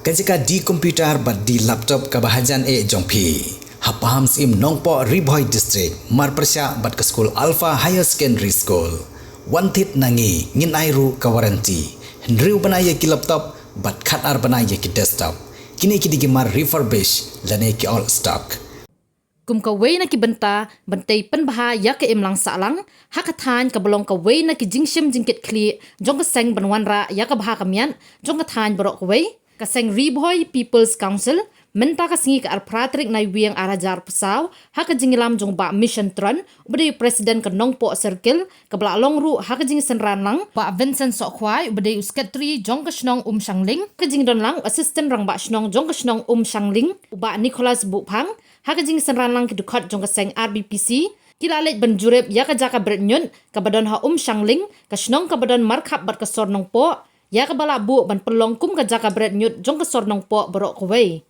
Kajika di komputer bat di laptop kabahajan jongpi. Hapaham sim nongpo Riboy District marpersya bat ke School Alpha Higher Secondary School. Wantit nangi ngin airu kawaranti. Hendriu banaya ki laptop bat khatar banaya ki desktop. Kini ki digimar refurbish lane ki all stock. Kum kawai na ki benta bentai penbaha ya ke imlang salang hakathan ka belong kawai na ki jingshim jingkit kli jong ka seng banwanra ya ka baha kamian jong ka than borok kawai ka seng Riboy People's Council menta ka singi ka arpratrik na wiang arajar pesaw haka jingilam jong ba mission tron ubade presiden ka nongpo circle ka bla longru haka jing senran lang ba Vincent Sokhwai ubade secretary jong ka snong shangling ka jing don lang assistant rang ba snong jong ka snong shangling uba Nicholas Buphang haka jing senran lang ki dukot jong ka seng RBPC kilalet banjurep ya ka jaka bretnyun ka badon ha shangling ka snong ka badon markhap bat ka sor nongpo ya ka bala bu ban pelong kum ka jaka bretnyut jong ka sor nongpo borok kawai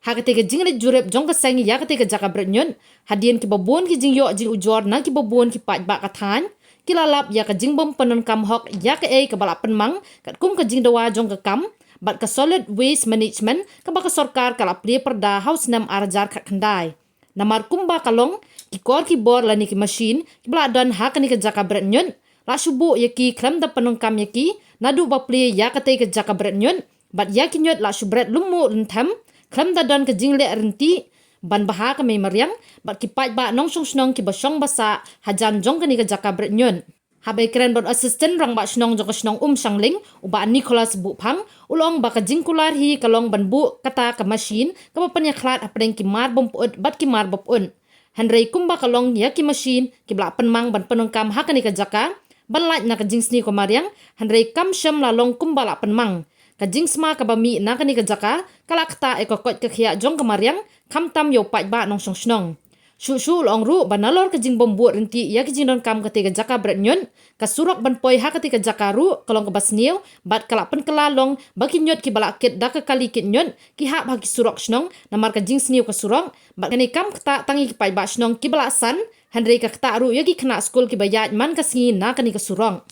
hakati ka jinglet jurep jong ka seng ya kati ka jaka bretnyun hadien ki babon ki jing yo jing ujor na ki babon ki pat ba kathan kilalap ya ka jing bom penon kam hok ya ka ka bala penmang kat kum ka jing dawa jong ka kam bat ka solid waste management ka ba ka sarkar kala pli perda house nam arjar khat khandai namar kumba kalong ki kor ki bor lani ki machine ki bala don hakani ka jaka bretnyun la shubu ya ki kram da penon kam ya ki nadu ba pli ya kati ka jaka bretnyun bat ya ki nyot la shubret lumu lentam klam da don ka jingle renti ban baha ka may maryang bat ki pat ba nong snong ki basong basa hajan jong ka ni ka jaka bretnyun habay kren bot assistant rang ba snong jong ka snong shangling uba Nicholas Buphang ulong ba ka jingkular hi kalong ban bu kata ka machine ka papanya khlat apeng ki mar bom put bat ki mar bopun Henry kumba kalong ya ki machine ki bla penmang ban penongkam ha ka ni ka jaka ban laj na ka jingsni ko maryang Henry kam syam la long kumba la penmang ka jingsma ka bami na kani ka jaka kalakta kokot ka khia jong ka maryang khamtam yo pat ba nong snong shu long ru banalor ka jing bombu renti ya ki jing don kam ka te ka jaka bretnyun ka surok ban poi ha ka te ka jaka ru kalong ka basniu bat kala pen kelalong baki nyot ki balakit da ka kali kit nyon ki ha ba ki surok snong namar ka jing sniu ka surong bat kani kam kta tangi ki pai ba snong ki balasan Henry ka kta ru ya ki kena school ki bayat man ka singi na kani ka surong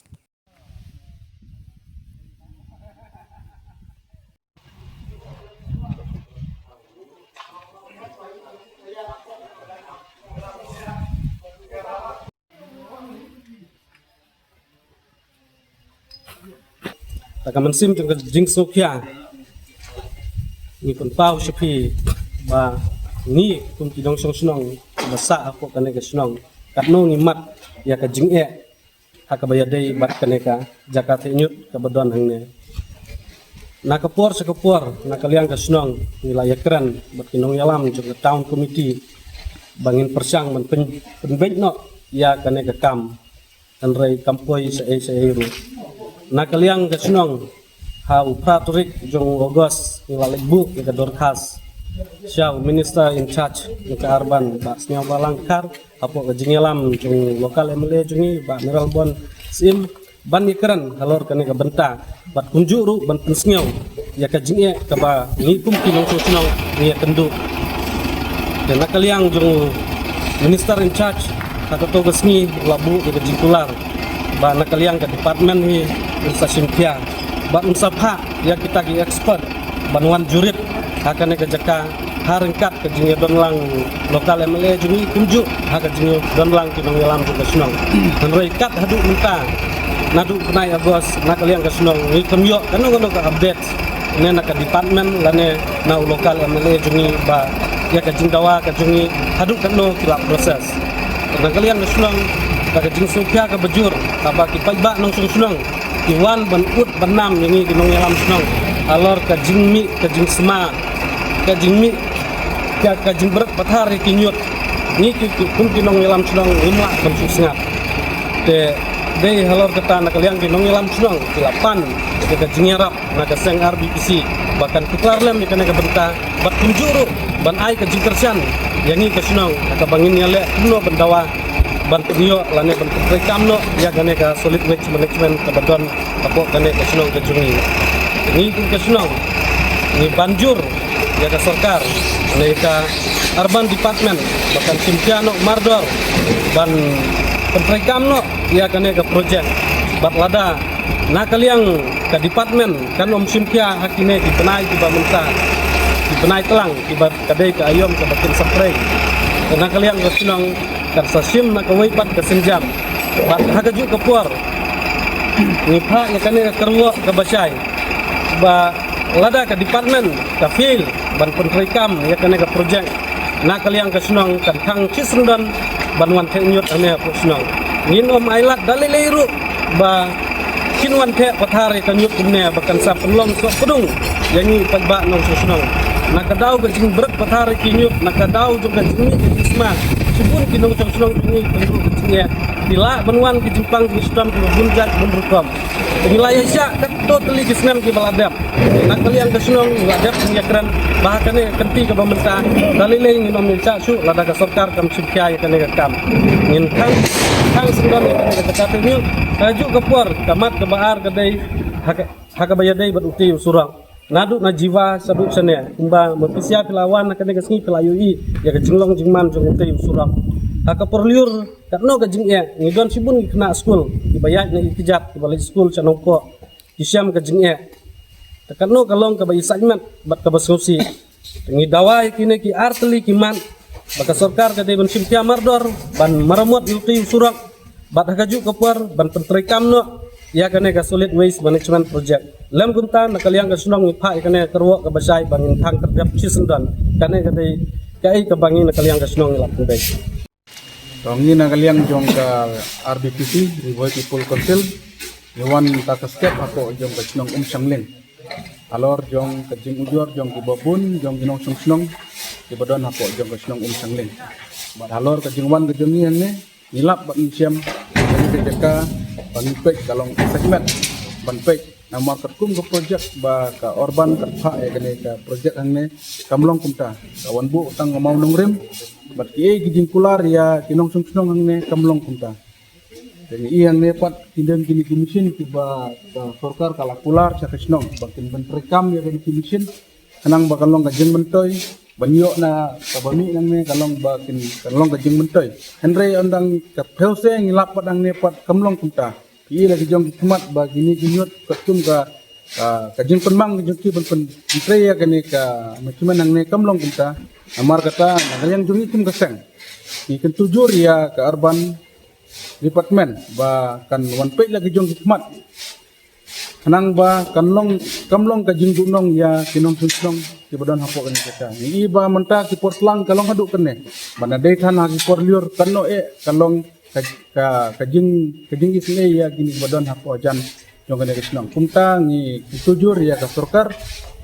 Takaman sim jeng jing sokya ni pun pau shapi ba ni kum ti dong song snong basa ako kane ka snong katno ni mat ya ka jing hakabaya dei bat kane ka jakate nyut ka badon hangne nakapor sakapor nakaliang ka snong nilai kran bat kinong yalam jeng town committee bangin persyang man penbej no ya kane ka kam anrai kampoi sa ru nakaliang ka snong ha upratrik jong ogos nilai bu ka dorkas siya minister in charge ka arban ba snya balangkar apo ka jingelam jong lokal MLA jongi ba miral bon sim ban ikran halor kane ka benta bat kunjuru ban pensnyaw ya ka jinge ka ba ngikum kinong snong ni kendu dan nakaliang jong minister in charge kata togas ni labu ka jingkular ba nakaliang ka department ni stasiun kia ba unsapha ya kita ki expert banwan jurit hakane ka jaka harengkat ke jinge donlang lokal MLA jungi kunju haka jinge donlang ki nongelam ke snong hanroi kat hadu minta nadu kenai agos nakaliang ka snong ni kemyo kanu ka update ne na ka department lane na lokal MLA jungi ba ya ka jingdawa ka jungi hadu kanu kila proses nakaliang ka snong ka jing sukya ka bajur taba ki paiba nong snong iwan ban ut banam yang ini nongelam snong alor ka jingmi ka jing sma ka jingmi ka jing berat pathar ki nyut ni ki kun ki nongelam snong lima ban susngat de halor kata nakaliang ki nongelam snong kilapan ka jingerap na ka seng RBPC bahkan kuklarlem ni kana ka benta bat kunjuru ban ai ka jingkersan yang ini ka snong ka bangin yale kuno bendawa bantu dio lane bantu rekam no ya kane ka solid waste management ka badon apo kane ka snong ka jungi ni ka snong ni banjur ya ka sarkar ne ka urban department bahkan simpiano mardor ban rekam no ya kane ka project bat lada na kaliang ka department kan simkia hakine ki penai ki bamunta ki penai telang ki kadai ka ayom ka bakin spray na kaliang rasunang kan sasim na kawai pat ka senjam pat hakaju ka puar ni pha ya kane ka kerwo ka basai ba lada ka department ka field ban penrekam ya kane ka project na kaliang ka sunang kan thang chisrundan ban wan nyot ame ko sunang nin ailat dalileiru ba kinwan the pathare ka nyot kumne bakan sa penlom so pedung yangi pagba nong sunang nakadaw ka jing berat pathare kinyut nakadaw juga jing isma subun kinong sunang ni pendu kecingnya bila benwan ki jimpang ki stam ki bunjat bunrukom wilayah sya kat totally kisnam ki baladam nak kalian ka sunong ladap nyakran bahakane kenti ka pemerintah dalile nginom minca su lada ka sarkar kam sibkya ya kane kam ngin kang sendam ya kane ka tatenu kaju ka puar kamat ka baar kadai haka bayadai baduti surang nadu na jiwa saduk sene kumba mapisia pilawan na kane ka sngi pilayui ya ka jinglong jingman jong uti surang haka porliur katno ka jingya ngidon sibun kena school dibayat na ikijat di balai school chanongko isyam ka jingya takano kalong ka bayi sajmat bat ka basngsi ngidawai kine ki artli kiman baka sarkar ka debon simpia mardor ban maramot yuti surak bat hakaju ka puar ban pentrekam no ya kane ka solid waste management project lam guntan na kaliang ka sunong ni pha kane kerwo ka basai bangin thang kerdap chisundan kane ka dei kai ka bangin na kaliang ka sunong lap dei Tongi na kaliang jong ka RBPC, Rivoy People Council, Iwan takaskep ako jong ka sinong sangling. Alor jong ka jing ujor jong ki babun jong ginong sunong ki badon ako jong ka sinong sangling. Bat halor ka jing wan ka jong ni nilap bat siam ka jaka pangipek kalong segmen banpek na market kum ka project ba ka urban ka pha ya kane ka project hangne kamlong kumta kawan bu tang mau nongrim bat ki gijing kular ya kinong sunong hangne kamlong kumta jadi iyang ne pat tindan kini komisin ki ba ka sarkar kala kular sa kisnong bakin benrekam ya kini komisin kanang ba kalong ka jeng mentoy banyo na kabami nang ne kalong bakin kalong ka jeng mentoy henry ondang ka phelse ngilap pat ang ne pat kamlong kumta ki lagi jong kumat ba gini ginyot katum ka kajing penmang joki pen ya kene ka macam nang ne kamlong kumta amar kata yang jong itum kaseng ni kan tujur ya ke urban department ba kan one page lagi jong kumat kanang ba kamlong kajing gunong ya kinong sunong ki badon hapo kan kata ni ba menta ki portlang kalong haduk kene bana dei than ha ki porliur kanno kalong kajing isne ya gini badon hapo jan jong kene kisnong kumta ni tujur ya ka sarkar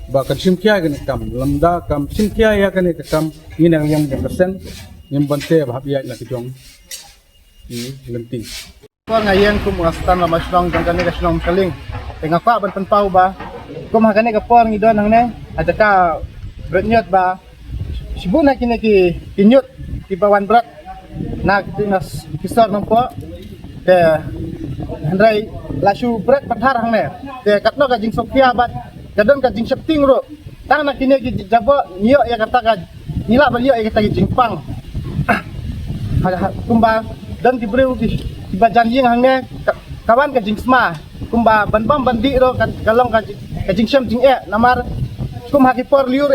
ba kan simkia kene kam lamda kam simkia ya kene kam ni nang yang persen yang bante ba ya la kijong ni lenti ko ngayen kum astan la masrong jong kene kisnong kaling tengah pa ban penpau ba kum ha kene ka por ngidon hang ne adaka bernyot ba sibuna kine ki kinyut ki bawan berat nak tinas kisar nampo te handrai lasu berat pathar hang ne te katno ka jing sofia bat kadon ka jing septing ro tang nak kine ki jabo nyo ya kata ka nila ba ya kata ki jingpang kumba dan ki breu ki ba janjing hang ne kawan ka jing sma kumba banbam bandi ro kalong ka jing sem jing namar kum hakipor liur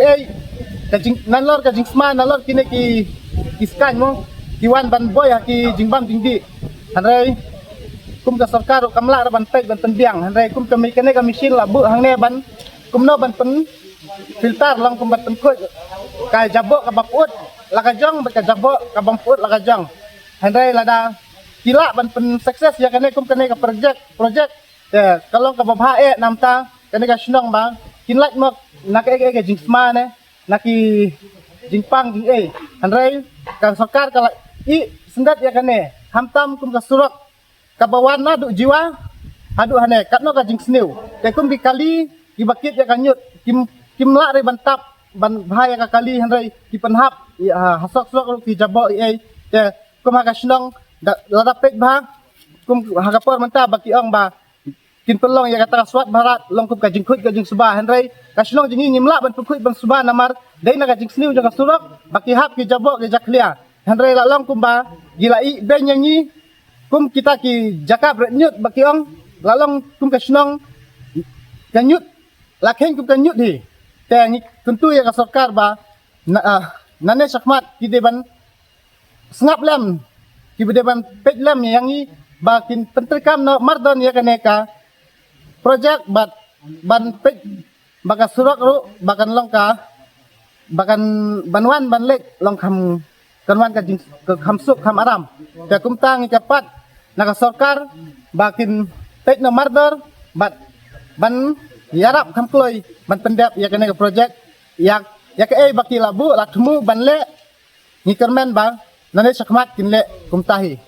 ka jing nalor ka jing sma nalor kine ki iskan mo kiwan ban boy ki jingbam jingdi hanrai kum ka sarkar kamla ban pek ban tenbiang hanrai kum ka mekane ka mesin labu hang ne ban kum no ban pen filter lang kum ban khoi ka jabo ka baput la ka jong ka jabo ka bamput la ka jong hanrai lada kila ban pen sukses ya kane kum kane ka project ya kalau ka babha namta kane ka snong ba kinlat mo nak ka jingsma ne naki jingpang jing hanrai ka sarkar ka sendat ya kane hamtam kum ka surak ka bawan na du jiwa adu hane katno ka jing snew te kum dikali dibakit ya kanyut kim la re bantap ban bahaya ka kali hanrai ki penhap hasok surak ki jabo te kum ha ka snong lada pek ba kum ha ka por menta baki ong ba kin pelong ya kata swat barat long kum ka jing khut ka jing suba hanrai ka snong jing ngimla ban khut ban suba namar dai na ka jing snew ja ka surak baki hap ki jabo ki jaklia handrai la long kumba gilai ben nyanyi kum kita ki jaka bernyut baki ong lalong kum kasnong kanyut lakhen kum kanyut di te tentu ya ka sarkar ba nane sakmat kideban sengap lem kideban pej lem yang ni ba kin penterkam no mardon ya kaneka projek ban pej baka surak ru bakan longka bakan banwan banlek long kam kanwan ka jing ke kamsuk kam aram te kum tang cepat naka sarkar bakin pej no mardor ban yarap kam kloy ban pendap ya kaneka projek ya ke baki labu lakmu banle ni kermen bang nane sakmat kinle kumtahi